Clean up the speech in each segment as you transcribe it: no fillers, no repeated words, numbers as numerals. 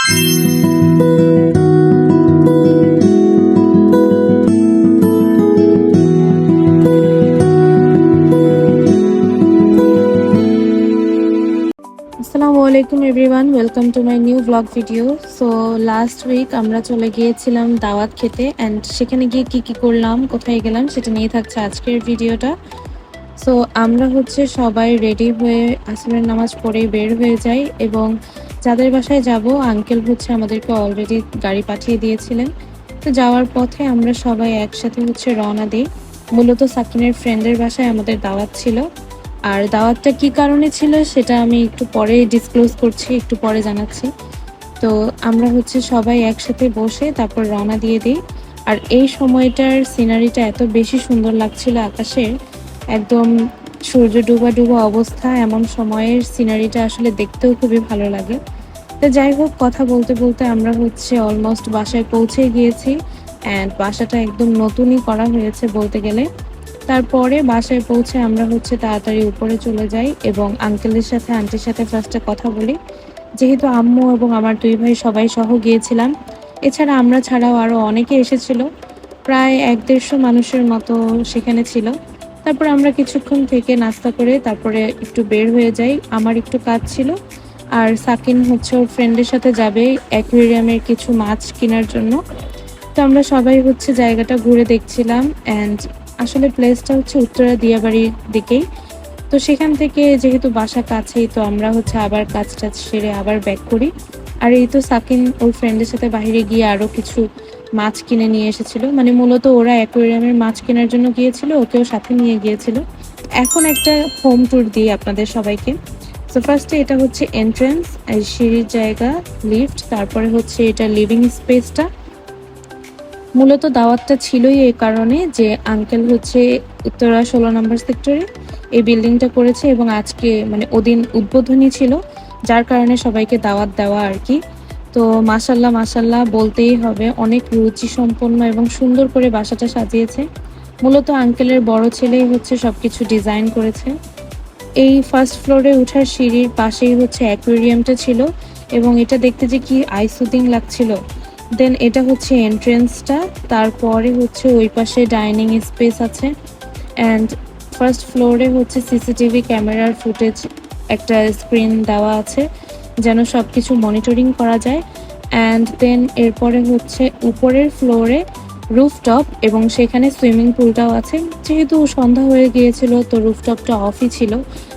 আসসালামু আলাইকুম everyone, welcome to my new blog video. So last week আমরা চলে গিয়েছিলাম দাওয়াত খেতে, অ্যান্ড সেখানে গিয়ে কি করলাম, কোথায় গেলাম, সেটা নিয়ে থাকছে আজকের ভিডিওটা। সো আমরা হচ্ছে সবাই রেডি হয়ে আসরের নামাজ পড়ে বের হয়ে যাই, এবং যাদের বাসায় যাব আঙ্কেল হচ্ছে আমাদেরকে অলরেডি গাড়ি পাঠিয়ে দিয়েছিলেন। তো যাওয়ার পথে আমরা সবাই একসাথে হচ্ছে রওনা দিই। মূলত সাকিনের ফ্রেন্ডের বাসায় আমাদের দাওয়াত ছিল, আর দাওয়াতটা কি কারণে ছিল সেটা আমি একটু পরে ডিসক্লোজ করছি, একটু পরে জানাচ্ছি। তো আমরা হচ্ছে সবাই একসাথে বসে তারপর রওনা দিয়ে দিই। আর এই সময়টার সিনারিটা এত বেশি সুন্দর লাগছিল, আকাশে একদম সূর্য ডুবা ডুবা অবস্থা, এমন সময়ের সিনারিটা আসলে দেখতেও খুবই ভালো লাগে। তো যাই হোক, কথা বলতে বলতে আমরা হচ্ছে অলমোস্ট বাসায় পৌঁছে গিয়েছি, অ্যান্ড বাসাটা একদম নতুনই করা হয়েছে বলতে গেলে। তারপরে বাসায় পৌঁছে আমরা হচ্ছে তাড়াতাড়ি উপরে চলে যাই এবং আঙ্কেলের সাথে আন্টির সাথে ফার্স্টে কথা বলি, যেহেতু আম্মু এবং আমার দুই ভাই সবাই সহ গিয়েছিলাম। এছাড়া আমরা ছাড়াও আরও অনেকে এসেছিল, প্রায় 1-150 মানুষের মতো সেখানে ছিল। তারপর আমরা কিছুক্ষণ থেকে নাস্তা করে তারপরে একটু বের হয়ে যাই, আমার একটু কাজ ছিল। আর সাকিন হচ্ছে ওর ফ্রেন্ডের সাথে যাবে অ্যাকুয়ারিয়ামের কিছু মাছ কেনার জন্য। তো আমরা সবাই হচ্ছে জায়গাটা ঘুরে দেখছিলাম, অ্যান্ড আসলে প্লেসটা হচ্ছে উত্তরা দিয়াবাড়ির দিকেই। তো সেখান থেকে যেহেতু বাসা কাছেই, তো আমরা হচ্ছে আবার কাজটা সেরে আবার ব্যাক করি। আর এই তো সাকিন ওর ফ্রেন্ডের সাথে বাইরে গিয়ে আরও কিছু মাছ কিনে নিয়ে এসেছিল, মানে মূলত ওরা অ্যাকোয়ারিয়ামের মাছ কেনার জন্য গিয়েছিল, ওকেও সাথে নিয়ে গিয়েছিল। এখন একটা হোম ট্যুর দিই আপনাদের সবাইকে। সো ফার্স্টে এটা হচ্ছে এন্ট্রেন্স, সিঁড়ির জায়গা, লিফট, তারপরে হচ্ছে এটা লিভিং স্পেসটা। মূলত দাওয়াতটা ছিলই এই কারণে যে আঙ্কেল হচ্ছে উত্তরা 16 নম্বর সেক্টরে এই বিল্ডিংটা করেছে, এবং আজকে মানে ওদিন উদ্বোধনী ছিল, যার কারণে সবাইকে দাওয়াত দেওয়া আর কি। তো মাশাল্লাহ মাশাল্লাহ বলতেই হবে, অনেক রুচি সম্পন্ন এবং সুন্দর করে বাসাটা সাজিয়েছে। মূলত আঙ্কেলের বড় ছেলেই হচ্ছে সবকিছু ডিজাইন করেছে। এই ফার্স্ট ফ্লোরে ওঠার সিঁড়ির পাশেই হচ্ছে অ্যাকুয়ারিয়ামটা ছিল, এবং এটা দেখতে যে কি আইসুদিং লাগছিল। দেন এটা হচ্ছে এন্ট্রেন্সটা, তারপরে হচ্ছে ওই পাশে ডাইনিং স্পেস আছে, অ্যান্ড ফার্স্ট ফ্লোরে হচ্ছে সিসিটিভি ক্যামেরার ফুটেজ একটা স্ক্রিন দেওয়া আছে যেন সব কিছু মনিটরিং করা যায়। অ্যান্ড দেন এরপরে হচ্ছে উপরের ফ্লোরে রুফটপ, এবং সেখানে সুইমিং পুলটাও আছে। যেহেতু সন্ধ্যা হয়ে গিয়েছিল তো রুফটপটা অফই ছিল,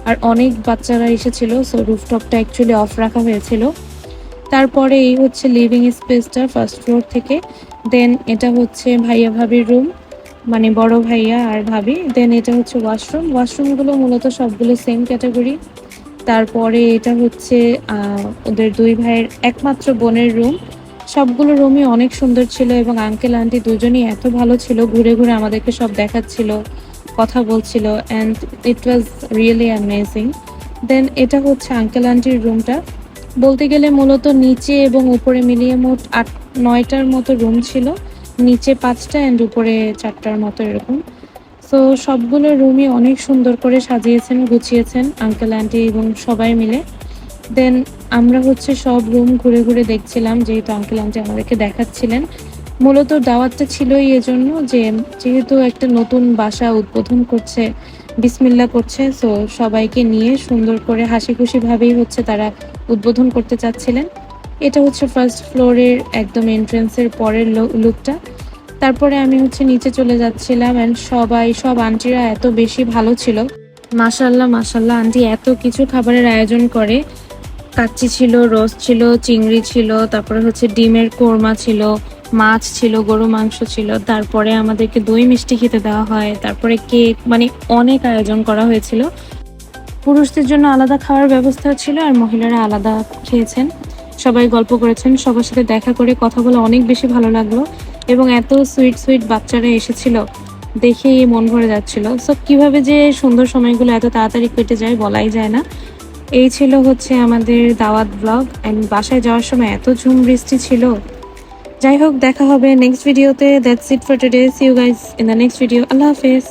আর অনেক বাচ্চারা এসেছিল, সো রুফটপটা অ্যাকচুয়ালি অফ রাখা হয়েছিল। তারপরে এই হচ্ছে লিভিং স্পেসটা ফার্স্ট ফ্লোর থেকে। দেন এটা হচ্ছে ভাইয়া ভাবির রুম, মানে বড় ভাইয়া আর ভাবি। দেন এটা হচ্ছে ওয়াশরুমগুলো মূলত সবগুলো সেম ক্যাটাগরি। তারপরে এটা হচ্ছে ওদের দুই ভাইয়ের একমাত্র বোনের রুম। সবগুলো রুমই অনেক সুন্দর ছিল, এবং আঙ্কেল আন্টি দুজনই এত ভালো ছিল, ঘুরে ঘুরে আমাদেরকে সব দেখাচ্ছিল, কথা বলছিল, and it was really amazing. Then এটা হচ্ছে আঙ্কেল আন্টির রুমটা। বলতে গেলে মূলত নিচে এবং উপরে মিলিয়ে মোট 8-9টার মতো রুম ছিল, নিচে 5টা অ্যান্ড উপরে 4টার মতো এরকম। সো সবগুলো রুমই অনেক সুন্দর করে সাজিয়েছেন, গুছিয়েছেন আঙ্কেল আন্টি এবং সবাই মিলে। দেন আমরা হচ্ছে সব রুম ঘুরে ঘুরে দেখছিলাম, যেহেতু আঙ্কেল আন্টি আমাদেরকে দেখাচ্ছিলেন। মূলত দাওয়াতটা ছিলই এজন্য যে যেহেতু একটা নতুন বাসা উদ্বোধন করছে, বিসমিল্লাহ করছে, সো সবাইকে নিয়ে সুন্দর করে হাসি খুশিভাবেই হচ্ছে তারা উদ্বোধন করতে চাচ্ছিলেন। এটা হচ্ছে ফার্স্ট ফ্লোরের একদম এন্ট্রেন্সের পরের লুকটা। তারপরে আমি হচ্ছে নিচে চলে যাচ্ছিলাম, অ্যান্ড সব আন্টিরা এত বেশি ভালো ছিল, মাশাল্লাহ মাশাল্লাহ। আন্টি এত কিছু খাবারের আয়োজন করে, কাচ্চি ছিল, রোস্ট ছিল, চিংড়ি ছিল, তারপরে হচ্ছে ডিমের কোরমা ছিল, মাছ ছিল, গরু মাংস ছিল, তারপরে আমাদেরকে দই মিষ্টি খেতে দেওয়া হয়, তারপরে কেক, মানে অনেক আয়োজন করা হয়েছিল। পুরুষদের জন্য আলাদা খাওয়ার ব্যবস্থা ছিল, আর মহিলারা আলাদা খেয়েছেন। সবাই গল্প করেছেন, সবার সাথে দেখা করে কথা বলে অনেক বেশি ভালো লাগলো, এবং এত সুইট সুইট বাচ্চারা এসেছিল, দেখেই মন ভরে যাচ্ছিল। সো কিভাবে যে সুন্দর সময়গুলো এত তাড়াতাড়ি কেটে যায় বলাই যায় না। এই ছিল হচ্ছে আমাদের দাওয়াত ব্লগ, অ্যান্ড বাসায় যাওয়ার সময় এত ঝুম বৃষ্টি ছিল। যাই হোক, দেখা হবে নেক্সট ভিডিওতে। That's it for today. See you guys in the next video. Allah হাফেজ।